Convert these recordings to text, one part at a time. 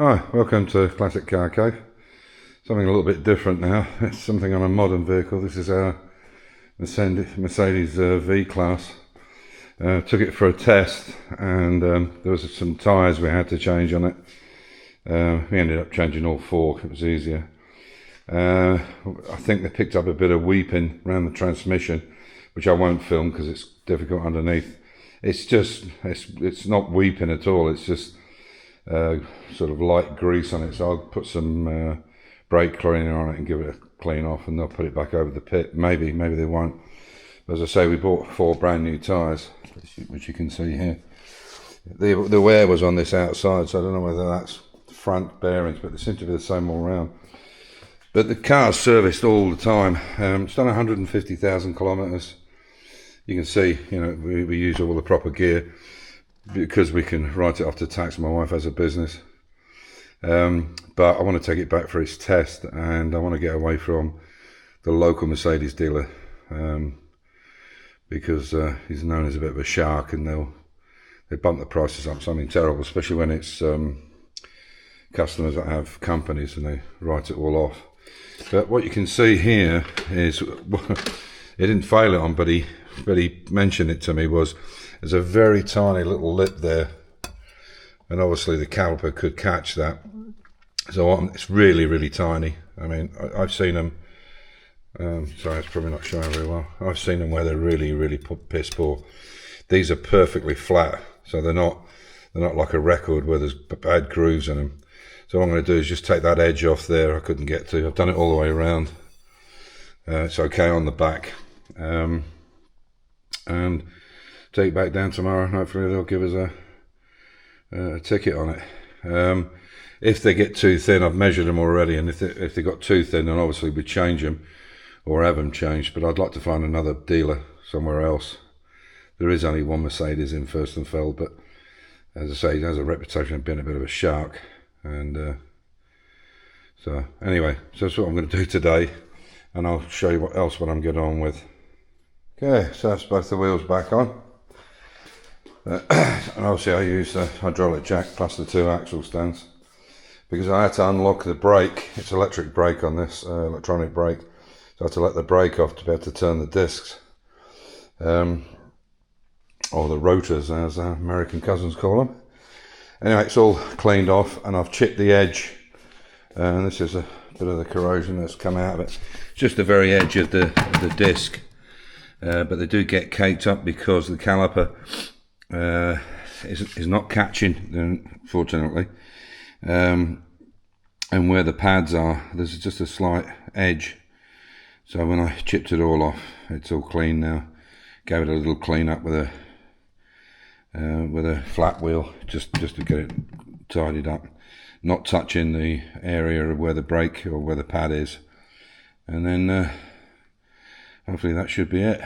Hi, welcome to Classic Car Cave. Something a little bit different now. It's something on a modern vehicle. This is our Mercedes V-Class. Took it for a test and there was some tyres we had to change on it. We ended up changing all four, it was easier. I think they picked up a bit of weeping around the transmission, which I won't film because it's difficult underneath. It's not weeping at all, it's just sort of light grease on it, so I'll put some brake cleaner on it and give it a clean off, and they'll put it back over the pit. Maybe they won't. But as I say, we bought 4 brand new tyres, which you can see here. The wear was on this outside, so I don't know whether that's front bearings, but they seem to be the same all round. But the car's serviced all the time. It's done 150,000 kilometres. You can see, you know, we use all the proper gear because we can write it off to tax. My wife has a business. But I want to take it back for its test, and I want to get away from the local Mercedes dealer because he's known as a bit of a shark, and they bump the prices up something terrible, especially when it's customers that have companies and they write it all off. But what you can see here is, he didn't fail it on, but he mentioned it to me, was there's a very tiny little lip there, and obviously the caliper could catch that. So it's really tiny. I mean, I've seen them. Sorry, it's probably not showing very well. I've seen them where they're really piss poor. These are perfectly flat, so they're not like a record where there's bad grooves in them. So what I'm going to do is just take that edge off there. I couldn't get to. I've done it all the way around. It's okay on the back, and take it back down tomorrow, and hopefully they'll give us a ticket on it. If they get too thin, I've measured them already, and if they got too thin, then obviously we change them or have them changed. But I'd like to find another dealer somewhere else. There is only one Mercedes in Fürstenfeld, but as I say, he has a reputation of being a bit of a shark. And so anyway, so that's what I'm going to do today, and I'll show you what I'm getting on with. Okay, so that's both the wheels back on. And obviously I use the hydraulic jack plus the 2 axle stands because I had to unlock the brake. It's electric brake on this, electronic brake. So I had to let the brake off to be able to turn the discs, or the rotors as our American cousins call them. Anyway, it's all cleaned off, and I've chipped the edge, and this is a bit of the corrosion that's come out of it. It's just the very edge of the disc, but they do get caked up because the caliper is not catching, unfortunately, and where the pads are, there's just a slight edge. So when I chipped it all off, it's all clean now. Gave it a little clean up with a flat wheel, just to get it tidied up, not touching the area of where the brake or where the pad is, and then hopefully that should be it.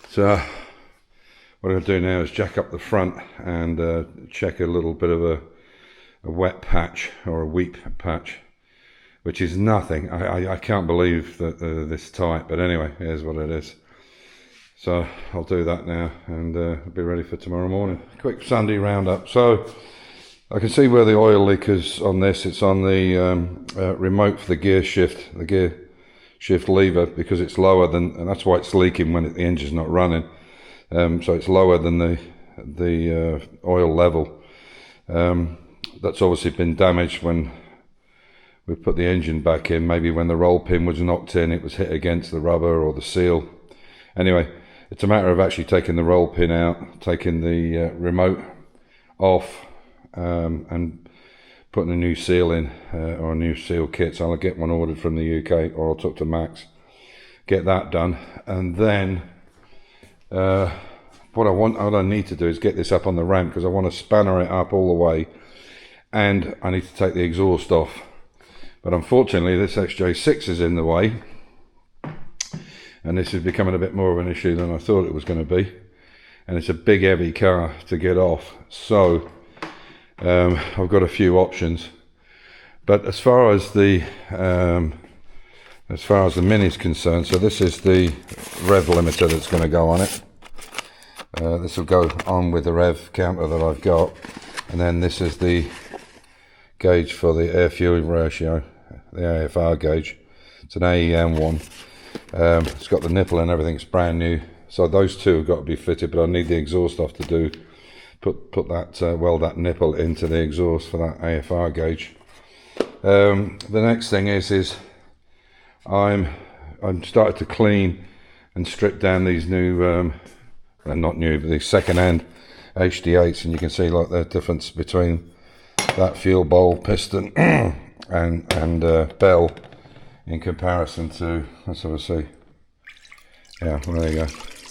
So what I'm going to do now is jack up the front and check a little bit of a wet patch or a weep patch, which is nothing. I can't believe that this tight, but anyway, here's what it is. So I'll do that now, and be ready for tomorrow morning. Quick Sunday roundup. So I can see where the oil leak is on this. It's on the remote for the gear shift lever, because it's lower than, and that's why it's leaking when the engine's not running. So it's lower than the oil level. That's obviously been damaged when we put the engine back in. Maybe when the roll pin was knocked in, it was hit against the rubber or the seal. Anyway, it's a matter of actually taking the roll pin out, taking the remote off, and putting a new seal in, or a new seal kit. So I'll get one ordered from the UK, or I'll talk to Max, get that done, and then what I need to do is get this up on the ramp, because I want to spanner it up all the way, and I need to take the exhaust off. But unfortunately this XJ6 is in the way, and this is becoming a bit more of an issue than I thought it was going to be, and it's a big heavy car to get off. So I've got a few options, but as far as the Mini is concerned, so this is the rev limiter that's going to go on it. This will go on with the rev counter that I've got, and then this is the gauge for the air fuel ratio, the AFR gauge. It's an AEM one. It's got the nipple and everything. It's brand new. So those two have got to be fitted, but I need the exhaust off to do. Put that weld that nipple into the exhaust for that AFR gauge. The next thing is I'm started to clean and strip down these new, not new, but these second-hand HD8s, and you can see like the difference between that fuel bowl piston and bell in comparison to, let's have a see. Yeah, well, there you go.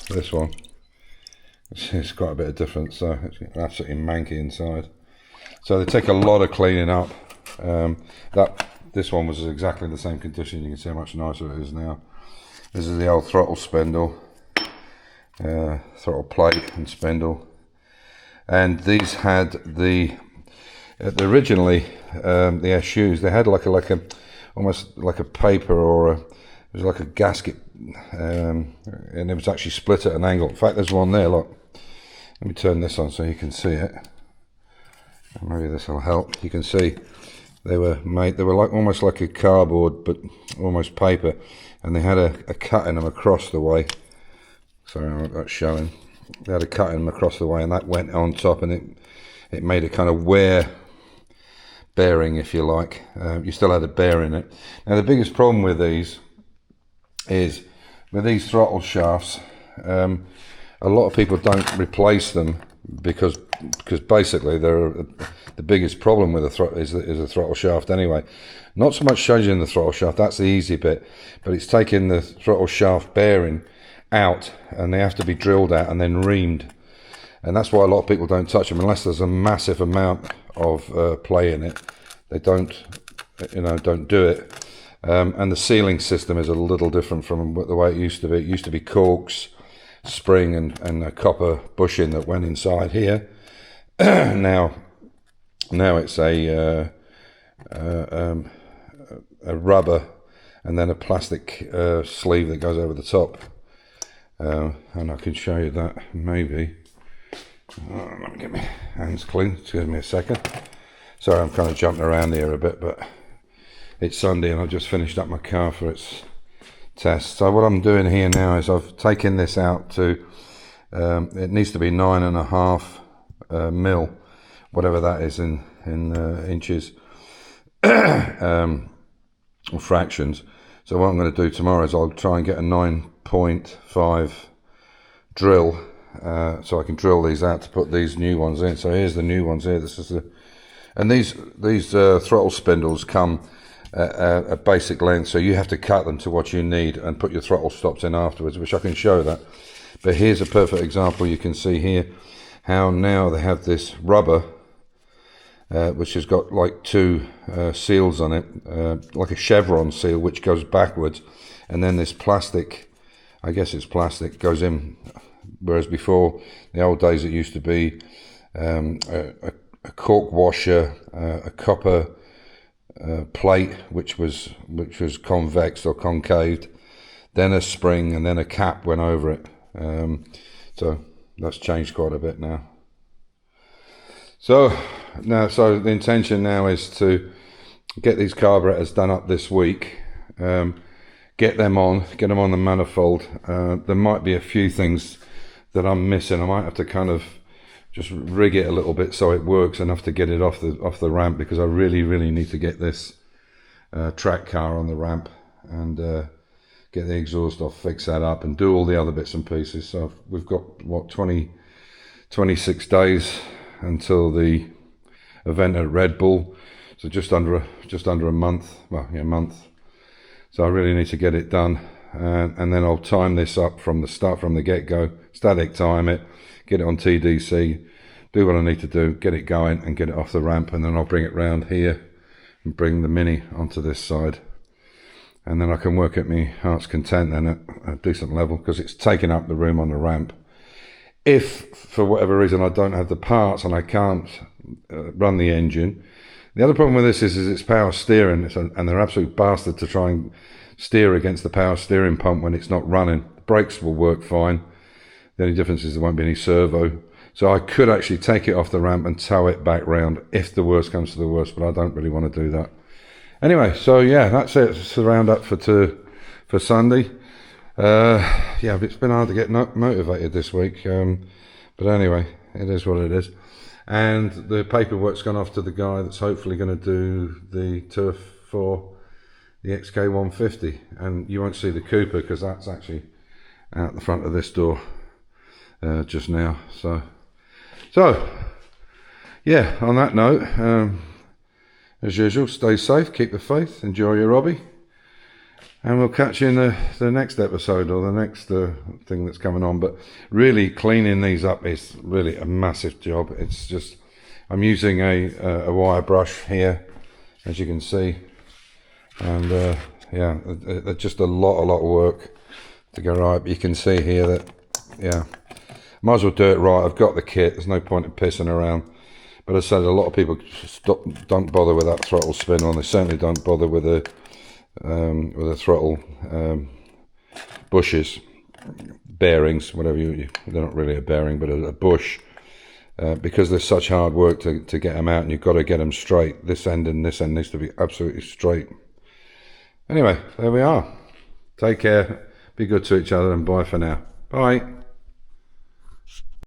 This one. It's quite a bit of difference, so it's absolutely manky inside. So they take a lot of cleaning up. This one was exactly the same condition. You can see how much nicer it is now. This is the old throttle spindle, throttle plate and spindle, and these had originally the SUs. They had like a almost like a paper or it was like a gasket, and it was actually split at an angle. In fact, there's one there. Look, let me turn this on so you can see it. Maybe this will help. You can see they were made. They were like almost like a cardboard, but almost paper, and they had a cut in them across the way. Sorry, that's showing. They had a cut in them across the way, and that went on top, and it made a kind of wear bearing, if you like. You still had a bear in it. Now the biggest problem with these is with these throttle shafts. A lot of people don't replace them because basically they're the biggest problem with a throttle is a throttle shaft anyway. Not so much changing the throttle shaft, that's the easy bit, but it's taking the throttle shaft bearing out, and they have to be drilled out and then reamed, and that's why a lot of people don't touch them unless there's a massive amount of play in it. They don't do it. And the sealing system is a little different from the way it used to be. It used to be corks, spring, and a copper bushing that went inside here. now it's a rubber and then a plastic sleeve that goes over the top. And I can show you that maybe. Let me get my hands clean. Excuse me a second. Sorry, I'm kind of jumping around here a bit, but it's Sunday and I've just finished up my car for its test. So what I'm doing here now is I've taken this out to, it needs to be 9.5 mil, whatever that is in inches or fractions. So what I'm going to do tomorrow is I'll try and get a 9.5 drill, so I can drill these out to put these new ones in. So here's the new ones here. This is and these throttle spindles come at basic length, so you have to cut them to what you need and put your throttle stops in afterwards, which I can show that. But here's a perfect example. You can see here how now they have this rubber which has got like two seals on it, like a chevron seal which goes backwards, and then this plastic, I guess it's plastic, goes in, whereas before, the old days, it used to be a cork washer, a copper plate which was convex or concaved, then a spring, and then a cap went over it. So that's changed quite a bit now. So the intention now is to get these carburetors done up this week, get them on the manifold. There might be a few things that I'm missing. I might have to kind of just rig it a little bit so it works enough to get it off the ramp, because I really need to get this track car on the ramp and get the exhaust off, fix that up, and do all the other bits and pieces. So we've got what, 26 days until the event at Red Bull, so just under a month. Well, yeah, a month. So I really need to get it done, and then I'll time this up from the start, from the get-go, static time it, get it on TDC, do what I need to do, get it going and get it off the ramp, and then I'll bring it round here and bring the Mini onto this side, and then I can work at my heart's content then at a decent level, because it's taking up the room on the ramp. If for whatever reason I don't have the parts and I can't run the engine, the other problem with this is it's power steering, and they're absolute bastard to try and steer against the power steering pump when it's not running. The brakes will work fine. The only difference is there won't be any servo. So I could actually take it off the ramp and tow it back round if the worst comes to the worst, but I don't really want to do that. Anyway, so yeah, that's it. It's the roundup for Sunday. Yeah, it's been hard to get motivated this week, but anyway, it is what it is. And the paperwork's gone off to the guy that's hopefully going to do the turf for the XK150, and you won't see the Cooper because that's actually out the front of this door just now. So yeah, on that note, as usual, stay safe, keep the faith, enjoy your hobby, and we'll catch you in the next episode or the next thing that's coming on. But really, cleaning these up is really a massive job. It's just, I'm using a wire brush here, as you can see, and yeah, it's just a lot of work to go right. But you can see here that, yeah, might as well do it right. I've got the kit, there's no point in pissing around. But as I said, a lot of people don't bother with that throttle spin on. They certainly don't bother with the throttle bushes, bearings, whatever they're not really a bearing, but a bush, because there's such hard work to get them out, and you've got to get them straight. This end and this end needs to be absolutely straight. Anyway, there we are. Take care, be good to each other, and bye for now. Bye.